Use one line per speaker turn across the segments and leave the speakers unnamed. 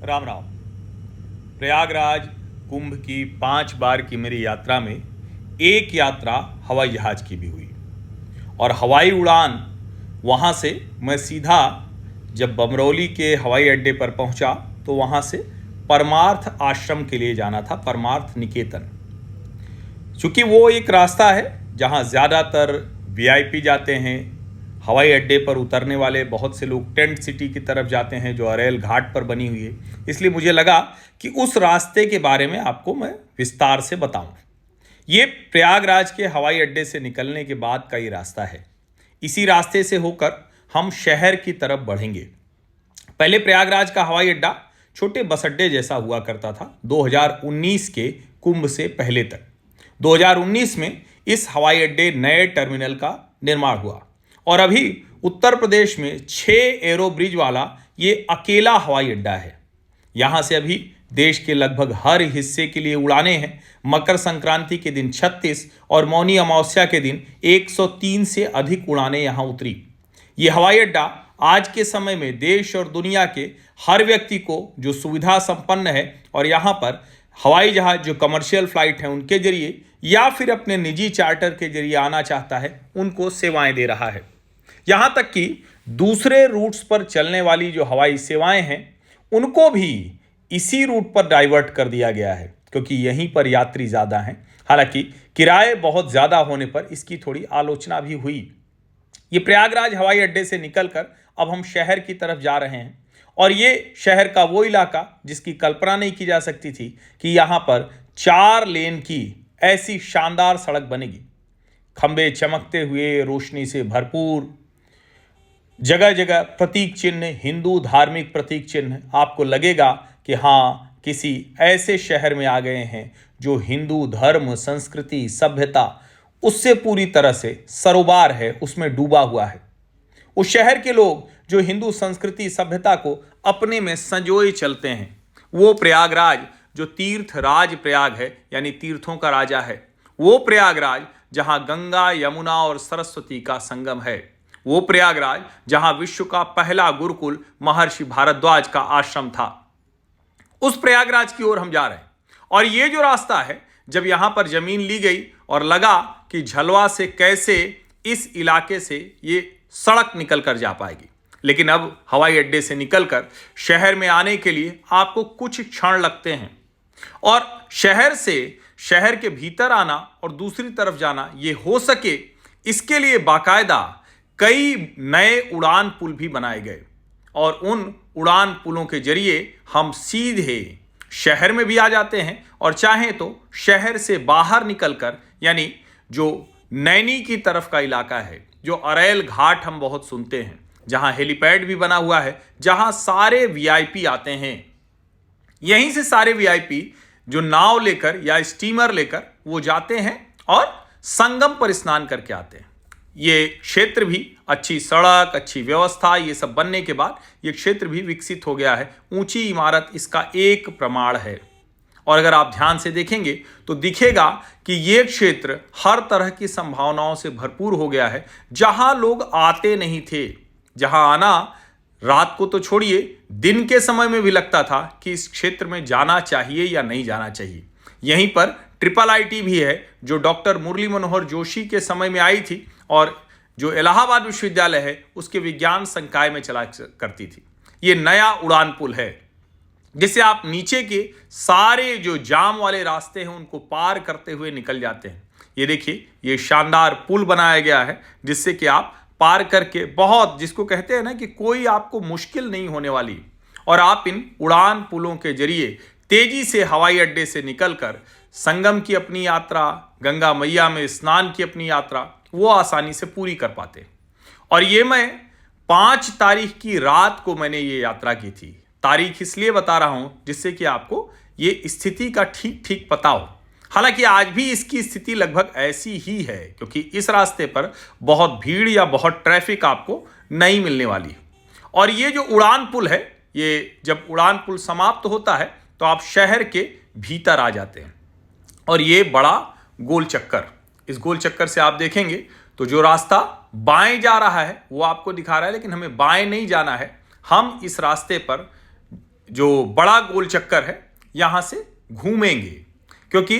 राम राम। प्रयागराज कुंभ की 5 बार की मेरी यात्रा में एक यात्रा हवाई जहाज की भी हुई और हवाई उड़ान वहाँ से मैं सीधा जब बमरौली के हवाई अड्डे पर पहुँचा तो वहाँ से परमार्थ आश्रम के लिए जाना था, परमार्थ निकेतन। चूँकि वो एक रास्ता है जहाँ ज़्यादातर वीआईपी जाते हैं, हवाई अड्डे पर उतरने वाले बहुत से लोग टेंट सिटी की तरफ जाते हैं जो अरेल घाट पर बनी हुई है, इसलिए मुझे लगा कि उस रास्ते के बारे में आपको मैं विस्तार से बताऊं। ये प्रयागराज के हवाई अड्डे से निकलने के बाद का ये रास्ता है। इसी रास्ते से होकर हम शहर की तरफ बढ़ेंगे। पहले प्रयागराज का हवाई अड्डा छोटे बस अड्डे जैसा हुआ करता था 2019 के कुंभ से पहले तक। 2019 में इस हवाई अड्डे नए टर्मिनल का निर्माण हुआ और अभी उत्तर प्रदेश में 6 एरो ब्रिज वाला ये अकेला हवाई अड्डा है। यहाँ से अभी देश के लगभग हर हिस्से के लिए उड़ानें हैं। मकर संक्रांति के दिन 36 और मौनी अमावस्या के दिन 103 से अधिक उड़ानें यहाँ उतरी। ये हवाई अड्डा आज के समय में देश और दुनिया के हर व्यक्ति को जो सुविधा संपन्न है और यहाँ पर हवाई जहाज जो कमर्शियल फ्लाइट हैं उनके जरिए या फिर अपने निजी चार्टर के जरिए आना चाहता है उनको सेवाएं दे रहा है। यहाँ तक कि दूसरे रूट्स पर चलने वाली जो हवाई सेवाएं हैं उनको भी इसी रूट पर डाइवर्ट कर दिया गया है क्योंकि यहीं पर यात्री ज़्यादा हैं। हालांकि किराए बहुत ज़्यादा होने पर इसकी थोड़ी आलोचना भी हुई। ये प्रयागराज हवाई अड्डे से निकलकर अब हम शहर की तरफ जा रहे हैं और ये शहर का वो इलाका जिसकी कल्पना नहीं की जा सकती थी कि यहाँ पर 4 लेन की ऐसी शानदार सड़क बनेगी। खंबे चमकते हुए, रोशनी से भरपूर, जगह जगह प्रतीक चिन्ह, हिंदू धार्मिक प्रतीक चिन्ह। आपको लगेगा कि हाँ, किसी ऐसे शहर में आ गए हैं जो हिंदू धर्म, संस्कृति, सभ्यता उससे पूरी तरह से सरोबार है, उसमें डूबा हुआ है। उस शहर के लोग जो हिंदू संस्कृति सभ्यता को अपने में संजोए चलते हैं। वो प्रयागराज जो तीर्थ राज प्रयाग है, यानी तीर्थों का राजा है। वो प्रयागराज जहाँ गंगा, यमुना और सरस्वती का संगम है। वो प्रयागराज जहां विश्व का पहला गुरुकुल महर्षि भारद्वाज का आश्रम था। उस प्रयागराज की ओर हम जा रहे हैं और ये जो रास्ता है, जब यहां पर जमीन ली गई और लगा कि झलवा से कैसे इस इलाके से ये सड़क निकल कर जा पाएगी, लेकिन अब हवाई अड्डे से निकलकर शहर में आने के लिए आपको कुछ क्षण लगते हैं और शहर से शहर के भीतर आना और दूसरी तरफ जाना ये हो सके इसके लिए बाकायदा कई नए उड़ान पुल भी बनाए गए और उन उड़ान पुलों के जरिए हम सीधे शहर में भी आ जाते हैं और चाहें तो शहर से बाहर निकलकर, यानी जो नैनी की तरफ का इलाका है, जो अरेल घाट हम बहुत सुनते हैं, जहां हेलीपैड भी बना हुआ है, जहां सारे वीआईपी आते हैं। यहीं से सारे वीआईपी जो नाव लेकर या स्टीमर लेकर वो जाते हैं और संगम पर स्नान करके आते हैं। ये क्षेत्र भी अच्छी सड़क, अच्छी व्यवस्था, ये सब बनने के बाद ये क्षेत्र भी विकसित हो गया है। ऊंची इमारत इसका एक प्रमाण है और अगर आप ध्यान से देखेंगे तो दिखेगा कि ये क्षेत्र हर तरह की संभावनाओं से भरपूर हो गया है। जहां लोग आते नहीं थे, जहां आना रात को तो छोड़िए, दिन के समय में भी लगता था कि इस क्षेत्र में जाना चाहिए या नहीं जाना चाहिए। यहीं पर IIIT भी है जो डॉक्टर मुरली मनोहर जोशी के समय में आई थी और जो इलाहाबाद विश्वविद्यालय है उसके विज्ञान संकाय में चला करती थी। ये नया उड़ान पुल है जिससे आप नीचे के सारे जो जाम वाले रास्ते हैं उनको पार करते हुए निकल जाते हैं। ये देखिए, ये शानदार पुल बनाया गया है जिससे कि आप पार करके बहुत, जिसको कहते हैं ना कि कोई आपको मुश्किल नहीं होने वाली, और आप इन उड़ान पुलों के जरिए तेजी से हवाई अड्डे से निकलकर संगम की अपनी यात्रा, गंगा मैया में स्नान की अपनी यात्रा वो आसानी से पूरी कर पाते। और ये मैं 5 तारीख की रात को मैंने ये यात्रा की थी। तारीख इसलिए बता रहा हूं जिससे कि आपको ये स्थिति का ठीक ठीक पता हो। हालांकि आज भी इसकी स्थिति लगभग ऐसी ही है क्योंकि इस रास्ते पर बहुत भीड़ या बहुत ट्रैफिक आपको नहीं मिलने वाली। और ये जो उड़ान पुल है, ये जब उड़ान पुल समाप्त होता है तो आप शहर के भीतर आ जाते हैं और ये बड़ा गोल चक्कर, इस गोल चक्कर से आप देखेंगे तो जो रास्ता बाएं जा रहा है वो आपको दिखा रहा है, लेकिन हमें बाएं नहीं जाना है। हम इस रास्ते पर जो बड़ा गोल चक्कर है यहाँ से घूमेंगे, क्योंकि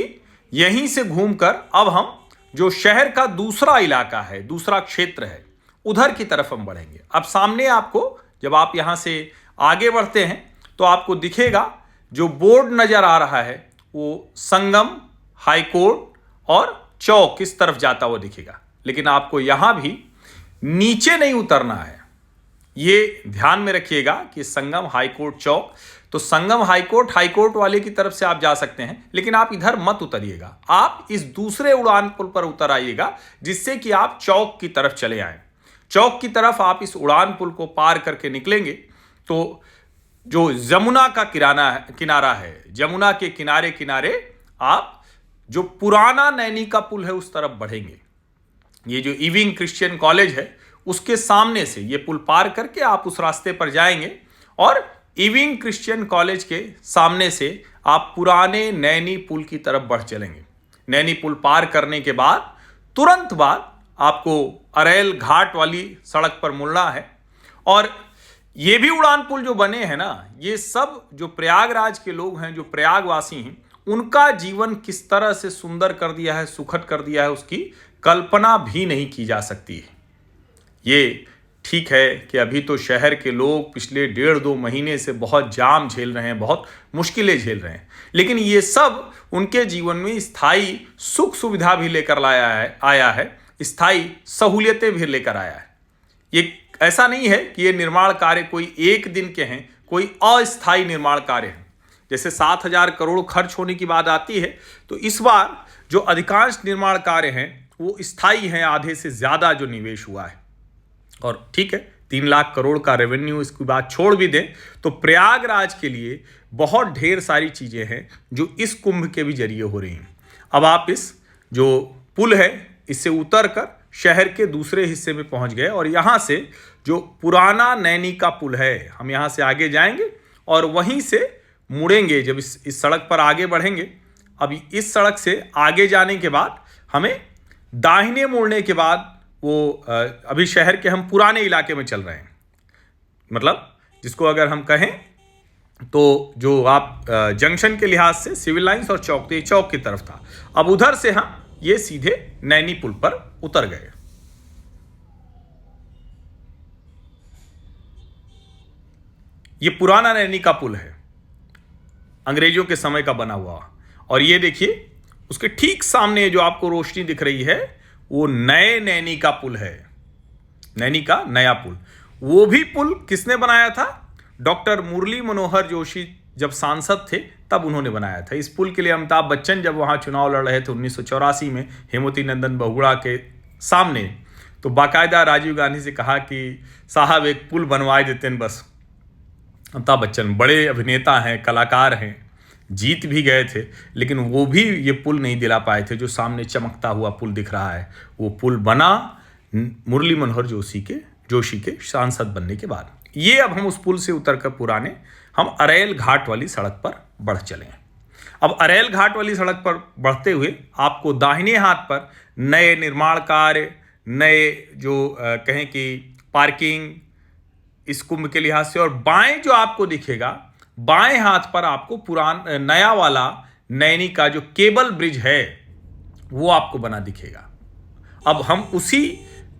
यहीं से घूमकर अब हम जो शहर का दूसरा इलाका है, दूसरा क्षेत्र है, उधर की तरफ हम बढ़ेंगे। अब सामने आपको, जब आप यहाँ से आगे बढ़ते हैं तो आपको दिखेगा जो बोर्ड नजर आ रहा है वो संगम, हाईकोर्ट और चौक किस तरफ जाता हुआ दिखेगा। लेकिन आपको यहां भी नीचे नहीं उतरना है, ये ध्यान में रखिएगा कि संगम, हाईकोर्ट, चौक, तो संगम, हाईकोर्ट वाले की तरफ से आप जा सकते हैं, लेकिन आप इधर मत उतरिएगा, आप इस दूसरे उड़ान पुल पर उतर आइएगा, जिससे कि आप चौक की तरफ चले आए। चौक की तरफ आप इस उड़ान पुल को पार करके निकलेंगे तो जो जमुना का किनारा है, जमुना के किनारे किनारे आप जो पुराना नैनी का पुल है उस तरफ बढ़ेंगे। ये जो इविंग क्रिश्चियन कॉलेज है उसके सामने से ये पुल पार करके आप उस रास्ते पर जाएंगे और इविंग क्रिश्चियन कॉलेज के सामने से आप पुराने नैनी पुल की तरफ बढ़ चलेंगे। नैनी पुल पार करने के बाद तुरंत बाद आपको अरेल घाट वाली सड़क पर मुड़ना है। और ये भी उड़ान पुल जो बने हैं ना, ये सब जो प्रयागराज के लोग हैं, जो प्रयागवासी हैं, उनका जीवन किस तरह से सुंदर कर दिया है, सुखद कर दिया है, उसकी कल्पना भी नहीं की जा सकती है। ये ठीक है कि अभी तो शहर के लोग पिछले 1.5-2 महीने से बहुत जाम झेल रहे हैं, बहुत मुश्किलें झेल रहे हैं, लेकिन ये सब उनके जीवन में स्थायी सुख सुविधा भी लेकर आया है, स्थायी सहूलियतें भी लेकर आया है। ये ऐसा नहीं है कि ये निर्माण कार्य कोई एक दिन के हैं, कोई अस्थायी निर्माण कार्य हैं। जैसे 7,000 करोड़ खर्च होने की बात आती है, तो इस बार जो अधिकांश निर्माण कार्य हैं वो स्थायी हैं, आधे से ज़्यादा जो निवेश हुआ है। और ठीक है, 3 लाख करोड़ का रेवेन्यू इसकी बात छोड़ भी दें तो प्रयागराज के लिए बहुत ढेर सारी चीज़ें हैं जो इस कुंभ के भी जरिए हो रही हैं। अब आप इस जो पुल है इससे उतर कर शहर के दूसरे हिस्से में पहुंच गए और यहाँ से जो पुराना नैनी का पुल है, हम यहाँ से आगे जाएंगे और वहीं से मुड़ेंगे। जब इस सड़क पर आगे बढ़ेंगे, अभी इस सड़क से आगे जाने के बाद हमें दाहिने मुड़ने के बाद वो अभी शहर के हम पुराने इलाके में चल रहे हैं, मतलब जिसको अगर हम कहें तो जो आप जंक्शन के लिहाज से सिविल लाइंस और चौक की तरफ था, अब उधर से हम ये सीधे नैनी पुल पर उतर गए। ये पुराना नैनी का पुल है, अंग्रेजों के समय का बना हुआ। और ये देखिए उसके ठीक सामने जो आपको रोशनी दिख रही है वो नए नैनी का पुल है, नैनी का नया पुल। वो भी पुल किसने बनाया था? डॉक्टर मुरली मनोहर जोशी जब सांसद थे तब उन्होंने बनाया था। इस पुल के लिए अमिताभ बच्चन जब वहाँ चुनाव लड़ रहे थे 1984 में हेमवती नंदन बहुगुणा के सामने, तो बाकायदा राजीव गांधी से कहा कि साहब एक पुल बनवाए देते हैं बस। अमिताभ बच्चन बड़े अभिनेता हैं, कलाकार हैं, जीत भी गए थे, लेकिन वो भी ये पुल नहीं दिला पाए थे। जो सामने चमकता हुआ पुल दिख रहा है वो पुल बना मुरली मनोहर जोशी के सांसद बनने के बाद। ये अब हम उस पुल से उतरकर पुराने हम अरेल घाट वाली सड़क पर बढ़ चले। अब अरेल घाट वाली सड़क पर बढ़ते हुए आपको दाहिने हाथ पर नए निर्माण कार्य, नए जो कहें कि पार्किंग इस कुंभ के लिहाज से, और बाएं जो आपको दिखेगा, बाएं हाथ पर आपको नया वाला नैनी का जो केबल ब्रिज है वो आपको बना दिखेगा। अब हम उसी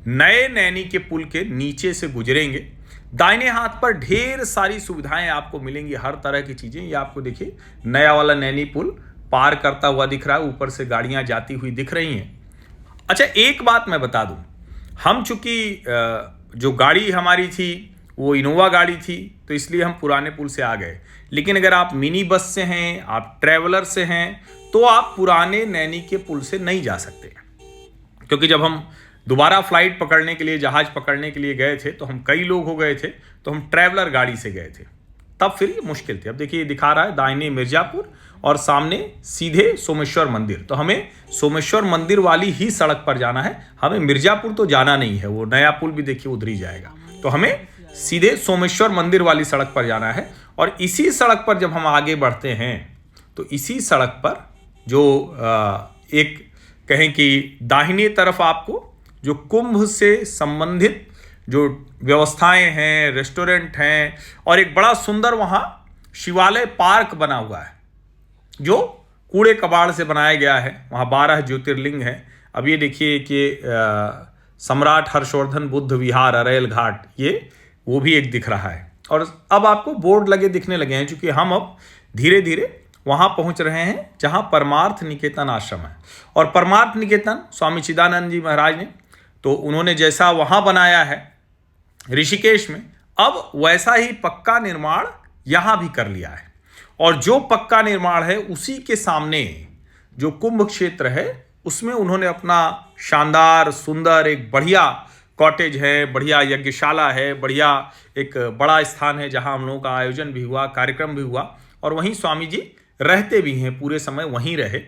नए नैनी के पुल के नीचे से गुजरेंगे। दाहिने हाथ पर ढेर सारी सुविधाएं आपको मिलेंगी, हर तरह की चीजें। ये आपको देखिए नया वाला नैनी पुल पार करता हुआ दिख रहा है, ऊपर से गाड़ियां जाती हुई दिख रही हैं। अच्छा, एक बात मैं बता दूं, हम चूंकि जो गाड़ी हमारी थी वो इनोवा गाड़ी थी, तो इसलिए हम पुराने पुल से आ गए। लेकिन अगर आप मिनी बस से हैं, आप ट्रैवलर से हैं, तो आप पुराने नैनी के पुल से नहीं जा सकते, क्योंकि जब हम दोबारा फ्लाइट पकड़ने के लिए, जहाज पकड़ने के लिए गए थे तो हम कई लोग हो गए थे, तो हम ट्रैवलर गाड़ी से गए थे, तब फिर ये मुश्किल थी। अब देखिए दिखा रहा है दाहिने मिर्जापुर और सामने सीधे सोमेश्वर मंदिर, तो हमें सोमेश्वर मंदिर वाली ही सड़क पर जाना है, हमें मिर्जापुर तो जाना नहीं है। वो नया पुल भी देखिए उधर ही जाएगा, तो हमें सीधे सोमेश्वर मंदिर वाली सड़क पर जाना है। और इसी सड़क पर जब हम आगे बढ़ते हैं तो इसी सड़क पर जो एक कहें कि दाहिने तरफ आपको जो कुंभ से संबंधित जो व्यवस्थाएं हैं, रेस्टोरेंट हैं, और एक बड़ा सुंदर वहाँ शिवालय पार्क बना हुआ है जो कूड़े कबाड़ से बनाया गया है। वहाँ 12 ज्योतिर्लिंग है। अब ये देखिए कि सम्राट हर्षवर्धन बुद्ध विहार अरेल घाट, ये वो भी एक दिख रहा है। और अब आपको बोर्ड लगे दिखने लगे हैं, क्योंकि हम अब धीरे धीरे वहाँ पहुँच रहे हैं जहाँ परमार्थ निकेतन आश्रम है। और परमार्थ निकेतन स्वामी चिदानंद जी महाराज ने, तो उन्होंने जैसा वहाँ बनाया है ऋषिकेश में, अब वैसा ही पक्का निर्माण यहाँ भी कर लिया है। और जो पक्का निर्माण है उसी के सामने जो कुंभ क्षेत्र है उसमें उन्होंने अपना शानदार सुंदर एक बढ़िया कॉटेज है, बढ़िया यज्ञशाला है, बढ़िया एक बड़ा स्थान है जहां हम लोगों का आयोजन भी हुआ, कार्यक्रम भी हुआ, और वहीं स्वामी जी रहते भी हैं, पूरे समय वहीं रहे।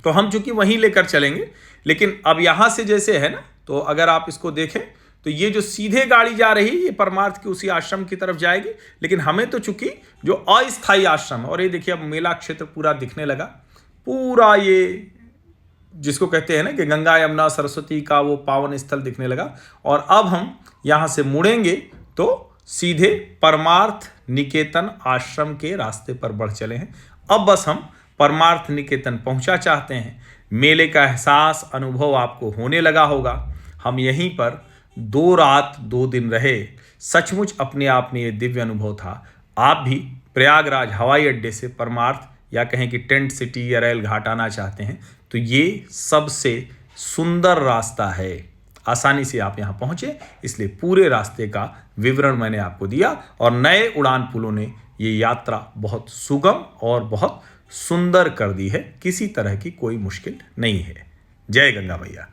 तो हम चूंकि वहीं लेकर चलेंगे, लेकिन अब यहाँ से जैसे है ना, तो अगर आप इसको देखें तो ये जो सीधे गाड़ी जा रही है ये परमार्थ के उसी आश्रम की तरफ जाएगी। लेकिन हमें तो चूंकि जो अस्थायी आश्रम है, और ये देखिए अब मेला क्षेत्र पूरा दिखने लगा, पूरा ये जिसको कहते हैं ना कि गंगा यमुना सरस्वती का वो पावन स्थल दिखने लगा। और अब हम यहाँ से मुड़ेंगे तो सीधे परमार्थ निकेतन आश्रम के रास्ते पर बढ़ चले हैं। अब बस हम परमार्थ निकेतन पहुँचा चाहते हैं। मेले का एहसास अनुभव आपको होने लगा होगा। हम यहीं पर 2 रात 2 दिन रहे। सचमुच अपने आप में ये दिव्य अनुभव था। आप भी प्रयागराज हवाई अड्डे से परमार्थ या कहें कि टेंट सिटी या रेल घाट आना चाहते हैं तो ये सबसे सुंदर रास्ता है। आसानी से आप यहाँ पहुँचे, इसलिए पूरे रास्ते का विवरण मैंने आपको दिया। और नए उड़ान पुलों ने ये यात्रा बहुत सुगम और बहुत सुंदर कर दी है। किसी तरह की कोई मुश्किल नहीं है। जय गंगा मैया।